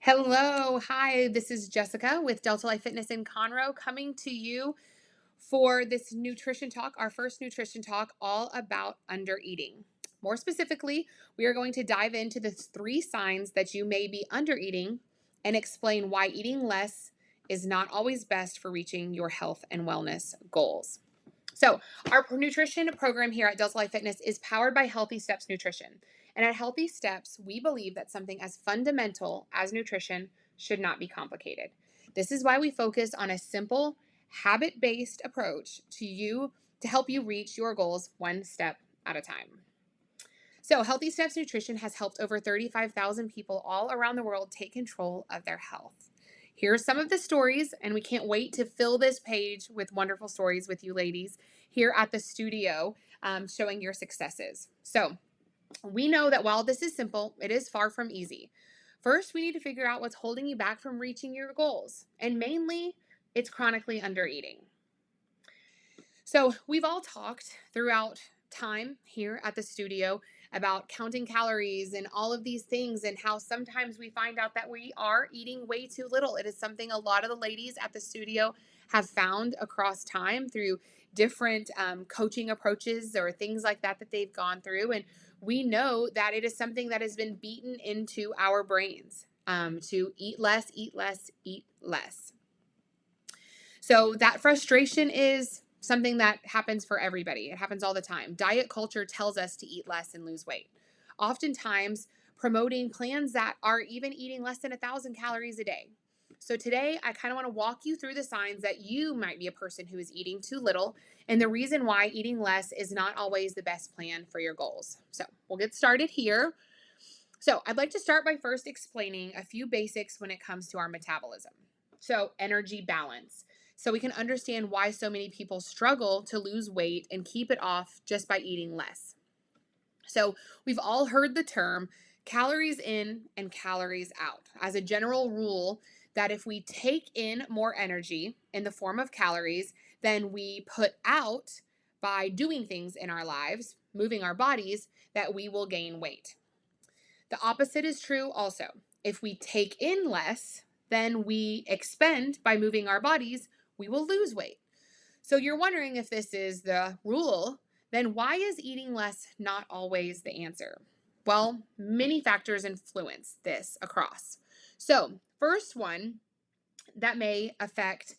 Hello, hi, this is Jessica with Delta Life Fitness in Conroe coming to you for this nutrition talk, our first nutrition talk, all about under eating. More specifically, we are going to dive into the three signs that you may be under eating and explain why eating less is not always best for reaching your health and wellness goals. So, our nutrition program here at Delta Life Fitness is powered by Healthy Steps Nutrition. And at Healthy Steps, we believe that something as fundamental as nutrition should not be complicated. This is why we focus on a simple, habit based approach to help you reach your goals one step at a time. So, Healthy Steps Nutrition has helped over 35,000 people all around the world take control of their health. Here are some of the stories, and we can't wait to fill this page with wonderful stories with you ladies here at the studio, showing your successes. So, we know that while this is simple, it is far from easy. First, we need to figure out what's holding you back from reaching your goals, and mainly, it's chronically under eating. So, we've all talked throughout time here at the studio about counting calories and all of these things, and how sometimes we find out that we are eating way too little. It is something a lot of the ladies at the studio have found across time through different coaching approaches or things like that they've gone through. And we know that it is something that has been beaten into our brains to eat less, eat less, eat less. So that frustration is something that happens for everybody. It happens all the time. Diet culture tells us to eat less and lose weight. Oftentimes, promoting plans that are even eating less than 1,000 calories a day. So today, I kind of want to walk you through the signs that you might be a person who is eating too little and the reason why eating less is not always the best plan for your goals. So we'll get started here. So I'd like to start by first explaining a few basics when it comes to our metabolism. So energy balance. So we can understand why so many people struggle to lose weight and keep it off just by eating less. So we've all heard the term calories in and calories out as a general rule that if we take in more energy in the form of calories than we put out by doing things in our lives, moving our bodies, that we will gain weight. The opposite is true also. If we take in less than we expend by moving our bodies, we will lose weight. So you're wondering if this is the rule, then why is eating less not always the answer? Well, many factors influence this across. So, first one that may affect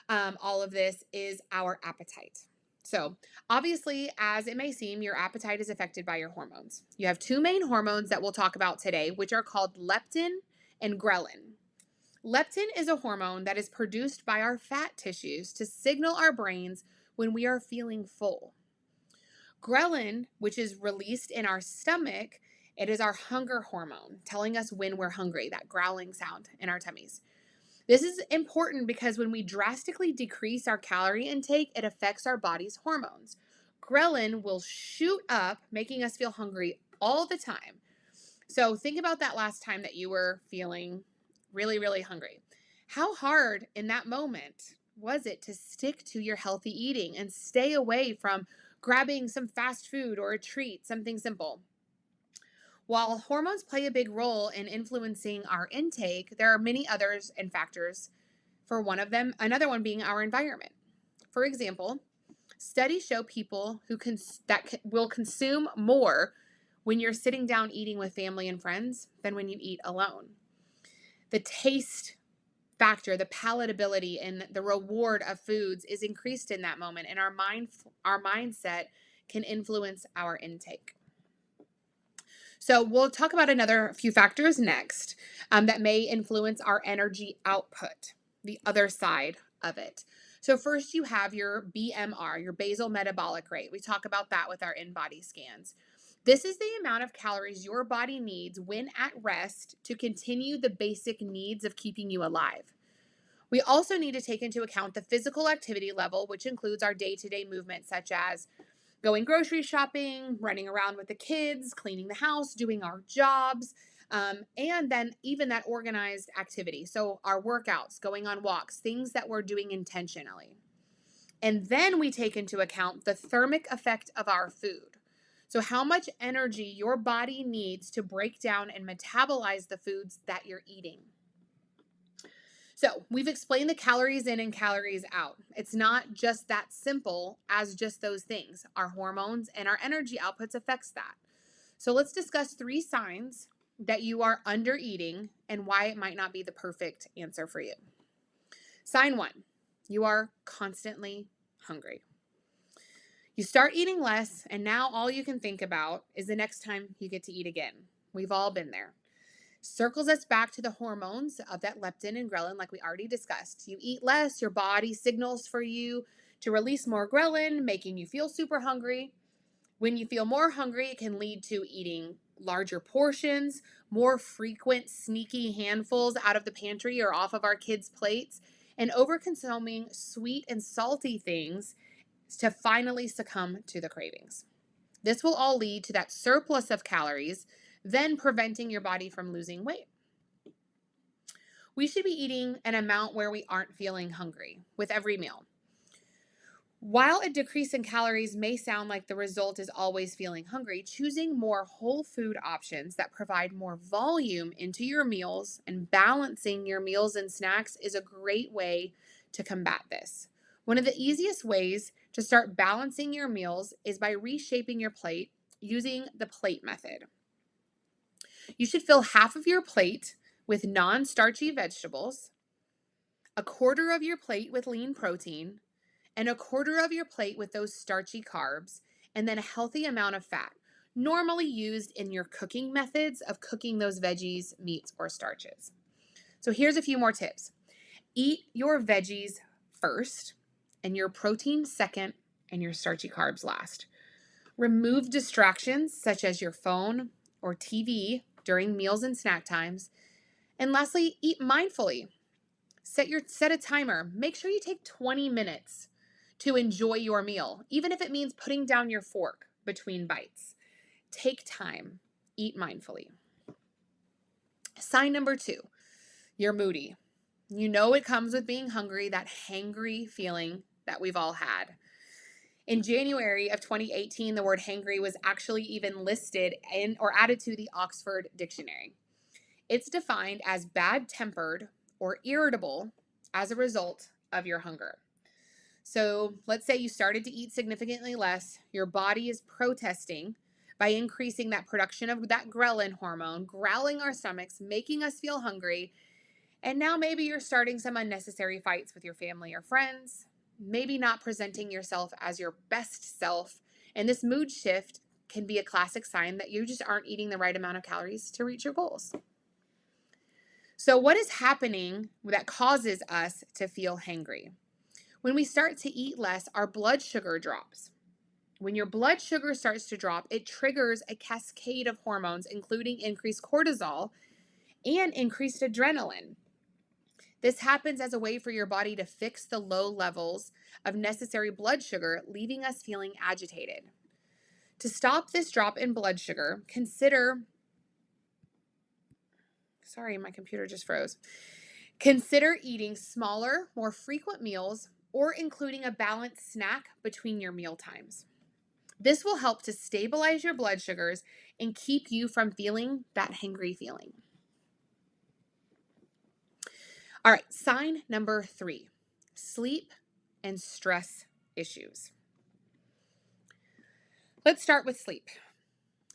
all of this is our appetite. So, obviously, as it may seem, your appetite is affected by your hormones. You have two main hormones that we'll talk about today, which are called leptin and ghrelin. Leptin is a hormone that is produced by our fat tissues to signal our brains when we are feeling full. Ghrelin, which is released in our stomach, it is our hunger hormone, telling us when we're hungry, that growling sound in our tummies. This is important because when we drastically decrease our calorie intake, it affects our body's hormones. Ghrelin will shoot up, making us feel hungry all the time. So think about that last time that you were feeling really, really hungry. How hard in that moment was it to stick to your healthy eating and stay away from grabbing some fast food or a treat, something simple? While hormones play a big role in influencing our intake, there are many others and factors. For one of them, another one being our environment. For example, studies show people will consume more when you're sitting down eating with family and friends than when you eat alone. The taste factor, the palatability and the reward of foods is increased in that moment, and our mindset can influence our intake. So we'll talk about another few factors next that may influence our energy output, the other side of it. So first you have your BMR, your basal metabolic rate. We talk about that with our in-body scans. This is the amount of calories your body needs when at rest to continue the basic needs of keeping you alive. We also need to take into account the physical activity level, which includes our day-to-day movement, such as going grocery shopping, running around with the kids, cleaning the house, doing our jobs, and then even that organized activity. So our workouts, going on walks, things that we're doing intentionally. And then we take into account the thermic effect of our food. So how much energy your body needs to break down and metabolize the foods that you're eating. So we've explained the calories in and calories out. It's not just that simple as just those things. Our hormones and our energy outputs affects that. So let's discuss 3 signs that you are under eating and why it might not be the perfect answer for you. Sign 1, you are constantly hungry. You start eating less, and now all you can think about is the next time you get to eat again. We've all been there. Circles us back to the hormones of that leptin and ghrelin, like we already discussed. You eat less, your body signals for you to release more ghrelin, making you feel super hungry. When you feel more hungry, it can lead to eating larger portions, more frequent, sneaky handfuls out of the pantry or off of our kids' plates, and over-consuming sweet and salty things to finally succumb to the cravings. This will all lead to that surplus of calories, then preventing your body from losing weight. We should be eating an amount where we aren't feeling hungry with every meal. While a decrease in calories may sound like the result is always feeling hungry, choosing more whole food options that provide more volume into your meals and balancing your meals and snacks is a great way to combat this. One of the easiest ways to start balancing your meals is by reshaping your plate using the plate method. You should fill half of your plate with non-starchy vegetables, a quarter of your plate with lean protein, and a quarter of your plate with those starchy carbs, and then a healthy amount of fat, normally used in your cooking methods of cooking those veggies, meats, or starches. So here's a few more tips. Eat your veggies first, and your protein second, and your starchy carbs last. Remove distractions such as your phone or TV during meals and snack times. And lastly, eat mindfully. Set a timer. Make sure you take 20 minutes to enjoy your meal, even if it means putting down your fork between bites. Take time. Eat mindfully. Sign number 2, you're moody. You know it comes with being hungry, that hangry feeling that we've all had. In January of 2018, the word hangry was actually even listed in or added to the Oxford Dictionary. It's defined as bad-tempered or irritable as a result of your hunger. So let's say you started to eat significantly less. Your body is protesting by increasing that production of that ghrelin hormone, growling our stomachs, making us feel hungry. And now maybe you're starting some unnecessary fights with your family or friends, maybe not presenting yourself as your best self. And this mood shift can be a classic sign that you just aren't eating the right amount of calories to reach your goals. So what is happening that causes us to feel hangry? When we start to eat less, our blood sugar drops. When your blood sugar starts to drop, it triggers a cascade of hormones, including increased cortisol and increased adrenaline. This happens as a way for your body to fix the low levels of necessary blood sugar, leaving us feeling agitated. To stop this drop in blood sugar, sorry, my computer just froze. Consider eating smaller, more frequent meals or including a balanced snack between your meal times. This will help to stabilize your blood sugars and keep you from feeling that hangry feeling. All right, sign number 3, sleep and stress issues. Let's start with sleep.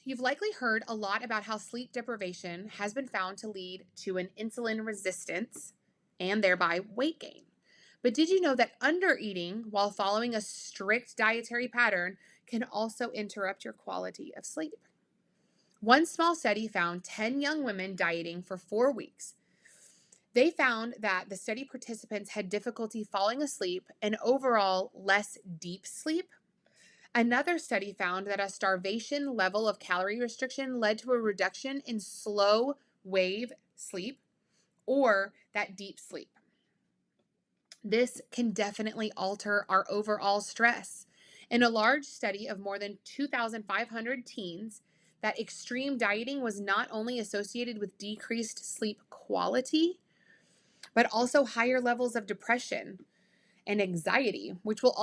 You've likely heard a lot about how sleep deprivation has been found to lead to an insulin resistance and thereby weight gain. But did you know that undereating while following a strict dietary pattern can also interrupt your quality of sleep? One small study found 10 young women dieting for 4 weeks. They found that the study participants had difficulty falling asleep and overall less deep sleep. Another study found that a starvation level of calorie restriction led to a reduction in slow wave sleep or that deep sleep. This can definitely alter our overall stress. In a large study of more than 2,500 teens, that extreme dieting was not only associated with decreased sleep quality, but also higher levels of depression and anxiety, which will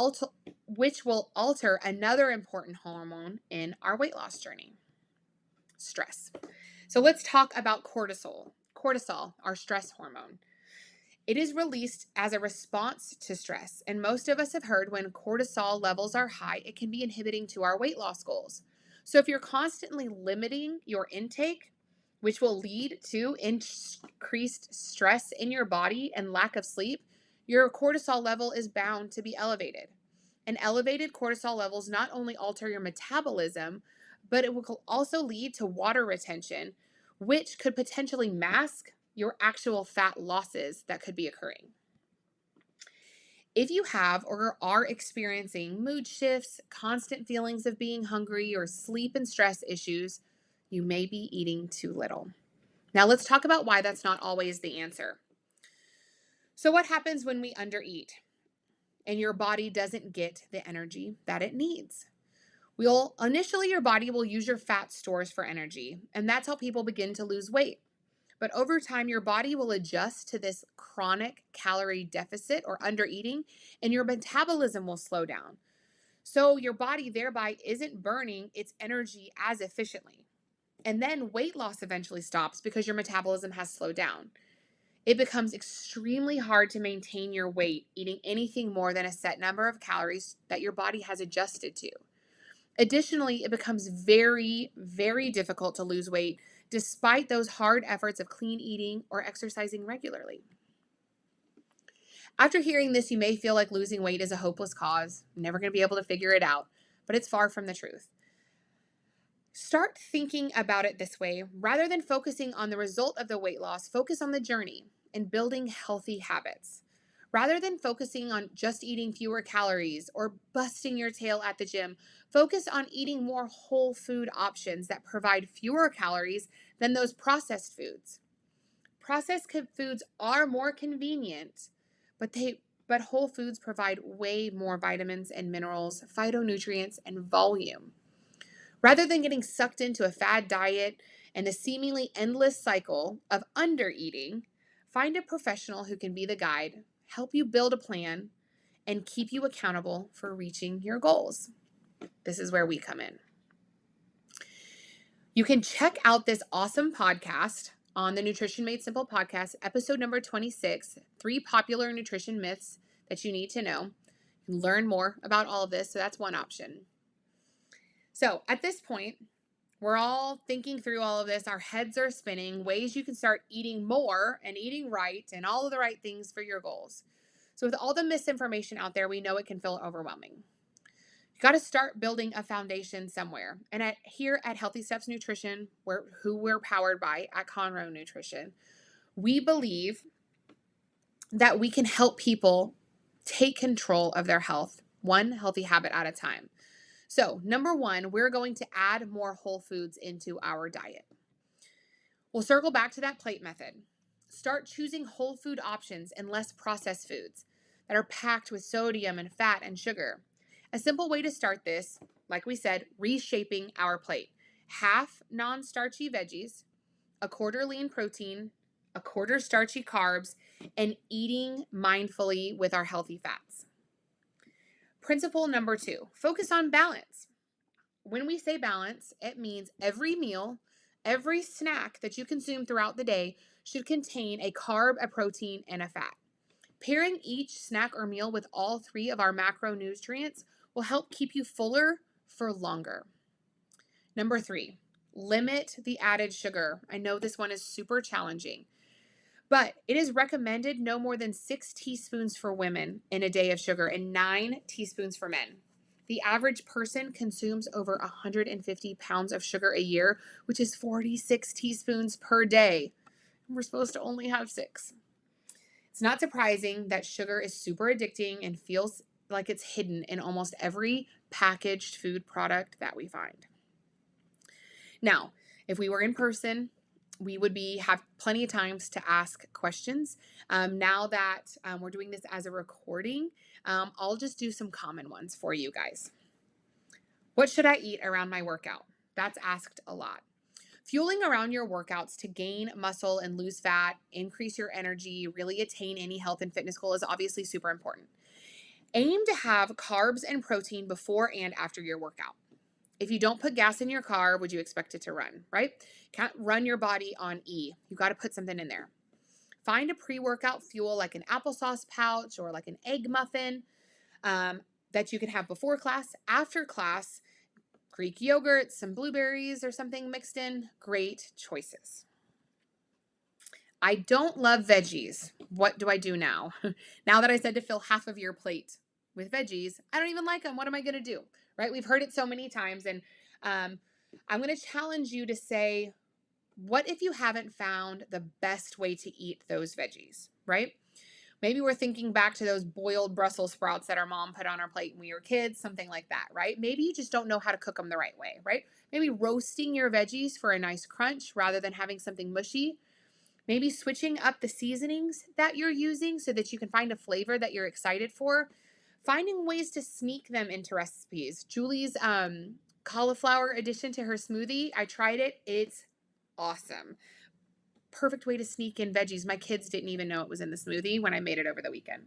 alter another important hormone in our weight loss journey, stress. So let's talk about cortisol. Cortisol, our stress hormone. It is released as a response to stress, and most of us have heard when cortisol levels are high, it can be inhibiting to our weight loss goals. So if you're constantly limiting your intake, which will lead to increased stress in your body and lack of sleep, your cortisol level is bound to be elevated. And elevated cortisol levels not only alter your metabolism, but it will also lead to water retention, which could potentially mask your actual fat losses that could be occurring. If you have or are experiencing mood shifts, constant feelings of being hungry, or sleep and stress issues, you may be eating too little. Now, let's talk about why that's not always the answer. So, what happens when we undereat and your body doesn't get the energy that it needs? Initially, your body will use your fat stores for energy, and that's how people begin to lose weight. But over time, your body will adjust to this chronic calorie deficit or undereating, and your metabolism will slow down. So your body thereby isn't burning its energy as efficiently. And then weight loss eventually stops because your metabolism has slowed down. It becomes extremely hard to maintain your weight eating anything more than a set number of calories that your body has adjusted to. Additionally, it becomes very, very difficult to lose weight despite those hard efforts of clean eating or exercising regularly. After hearing this, you may feel like losing weight is a hopeless cause, never going to be able to figure it out, but it's far from the truth. Start thinking about it this way. Rather than focusing on the result of the weight loss, focus on the journey and building healthy habits. Rather than focusing on just eating fewer calories or busting your tail at the gym, focus on eating more whole food options that provide fewer calories than those processed foods. Processed foods are more convenient, but whole foods provide way more vitamins and minerals, phytonutrients, and volume. Rather than getting sucked into a fad diet and a seemingly endless cycle of undereating, find a professional who can be the guide, help you build a plan, and keep you accountable for reaching your goals. This is where we come in. You can check out this awesome podcast on the Nutrition Made Simple podcast, episode number 26, 3 popular nutrition myths that you need to know. You can learn more about all of this, so that's one option. So at this point, we're all thinking through all of this. Our heads are spinning, ways you can start eating more and eating right and all of the right things for your goals. So with all the misinformation out there, we know it can feel overwhelming. You got to start building a foundation somewhere. And here at Healthy Steps Nutrition, who we're powered by at Conroe Nutrition, we believe that we can help people take control of their health, one healthy habit at a time. So, number one, we're going to add more whole foods into our diet. We'll circle back to that plate method. Start choosing whole food options and less processed foods that are packed with sodium and fat and sugar. A simple way to start this, like we said, reshaping our plate. Half non-starchy veggies, a quarter lean protein, a quarter starchy carbs, and eating mindfully with our healthy fats. Principle number 2, focus on balance. When we say balance, it means every meal, every snack that you consume throughout the day should contain a carb, a protein, and a fat. Pairing each snack or meal with all 3 of our macronutrients will help keep you fuller for longer. Number 3, limit the added sugar. I know this one is super challenging, but it is recommended no more than 6 teaspoons for women in a day of sugar and 9 teaspoons for men. The average person consumes over 150 pounds of sugar a year, which is 46 teaspoons per day. We're supposed to only have 6. It's not surprising that sugar is super addicting and feels like it's hidden in almost every packaged food product that we find. Now, if we were in person, we would have plenty of times to ask questions. Now that we're doing this as a recording, I'll just do some common ones for you guys. What should I eat around my workout? That's asked a lot. Fueling around your workouts to gain muscle and lose fat, increase your energy, really attain any health and fitness goal is obviously super important. Aim to have carbs and protein before and after your workout. If you don't put gas in your car, would you expect it to run, right? Can't run your body on E. You got to put something in there. Find a pre-workout fuel like an applesauce pouch or like an egg muffin um, that you can have before class, after class. Greek yogurt, some blueberries or something mixed in. Great choices. I don't love veggies. What do I do now? Now that I said to fill half of your plate with veggies, I don't even like them. What am I going to do? Right? We've heard it so many times. And um, I'm going to challenge you to say, what if you haven't found the best way to eat those veggies? Right? Maybe we're thinking back to those boiled Brussels sprouts that our mom put on our plate when we were kids, something like that, right? Maybe you just don't know how to cook them the right way, right? Maybe roasting your veggies for a nice crunch rather than having something mushy. Maybe switching up the seasonings that you're using so that you can find a flavor that you're excited for. Finding ways to sneak them into recipes. Julie's cauliflower addition to her smoothie, I tried it. It's awesome. Perfect way to sneak in veggies. My kids didn't even know it was in the smoothie when I made it over the weekend.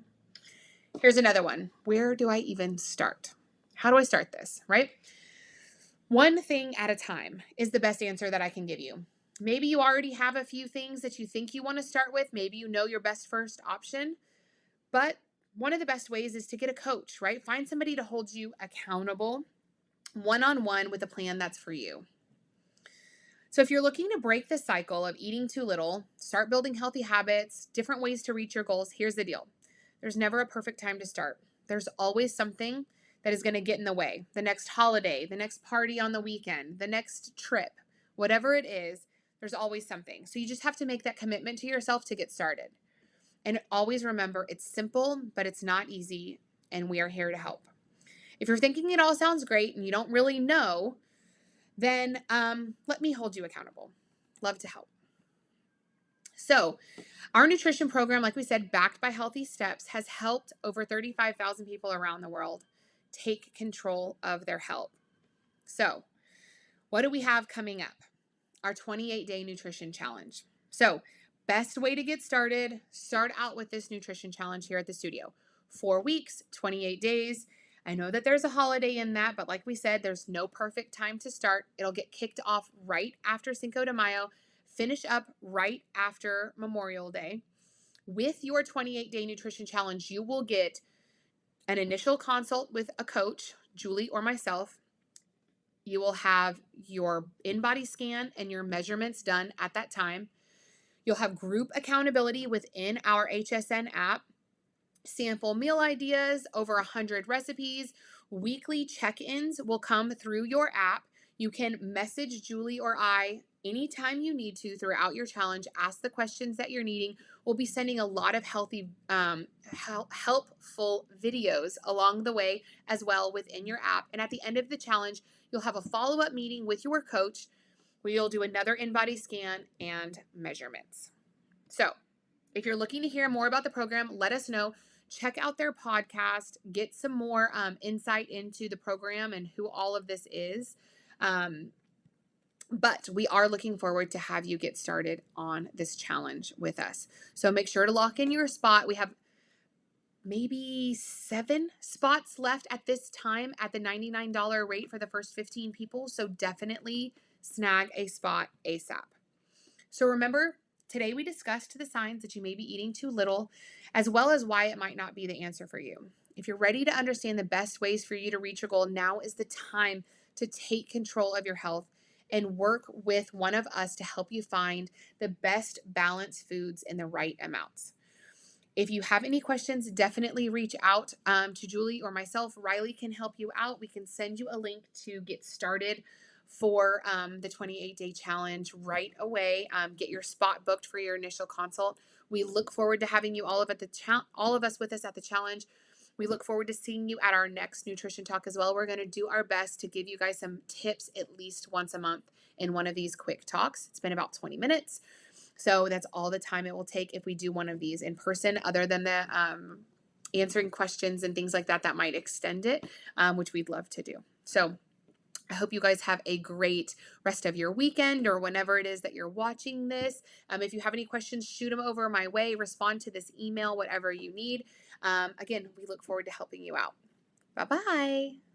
Here's another one. Where do I even start? How do I start this, right? One thing at a time is the best answer that I can give you. Maybe you already have a few things that you think you want to start with. Maybe you know your best first option. But one of the best ways is to get a coach, right? Find somebody to hold you accountable one-on-one with a plan that's for you. So if you're looking to break the cycle of eating too little, start building healthy habits, different ways to reach your goals, here's the deal. There's never a perfect time to start. There's always something that is going to get in the way. The next holiday, the next party on the weekend, the next trip, whatever it is, there's always something. So you just have to make that commitment to yourself to get started. And always remember, it's simple, but it's not easy, and we are here to help. If you're thinking it all sounds great and you don't really know, then let me hold you accountable. Love to help. So our nutrition program, like we said, backed by Healthy Steps, has helped over 35,000 people around the world take control of their health. So what do we have coming up? Our 28-day nutrition challenge. So best way to get started, start out with this nutrition challenge here at the studio. 4 weeks, 28 days. I know that there's a holiday in that, but like we said, there's no perfect time to start. It'll get kicked off right after Cinco de Mayo, finish up right after Memorial Day. With your 28-day nutrition challenge, you will get an initial consult with a coach, Julie or myself. You will have your in-body scan and your measurements done at that time. You'll have group accountability within our HSN app, sample meal ideas, over 100 recipes. Weekly check-ins will come through your app. You can message Julie or I anytime you need to throughout your challenge. Ask the questions that you're needing. We'll be sending a lot of helpful videos along the way as well within your app. And at the end of the challenge, you'll have a follow-up meeting with your coach where you'll do another in-body scan and measurements. So if you're looking to hear more about the program, let us know. Check out their podcast, get some more insight into the program and who all of this is. But we are looking forward to have you get started on this challenge with us. So make sure to lock in your spot. We have maybe 7 spots left at this time at the $99 rate for the first 15 people. So definitely snag a spot ASAP. So remember, today we discussed the signs that you may be eating too little, as well as why it might not be the answer for you. If you're ready to understand the best ways for you to reach your goal, now is the time to take control of your health and work with one of us to help you find the best balanced foods in the right amounts. If you have any questions, definitely reach out to Julie or myself. Riley can help you out. We can send you a link to get started for the 28-day challenge right away. Get your spot booked for your initial consult. We look forward to having you all of us with us at the challenge. We look forward to seeing you at our next nutrition talk as well. We're going to do our best to give you guys some tips at least once a month in one of these quick talks. It's been about 20 minutes. So that's all the time it will take if we do one of these in person, other than the answering questions and things like that, that might extend it, which we'd love to do. So I hope you guys have a great rest of your weekend or whenever it is that you're watching this. If you have any questions, shoot them over my way, respond to this email, whatever you need. Again, we look forward to helping you out. Bye-bye.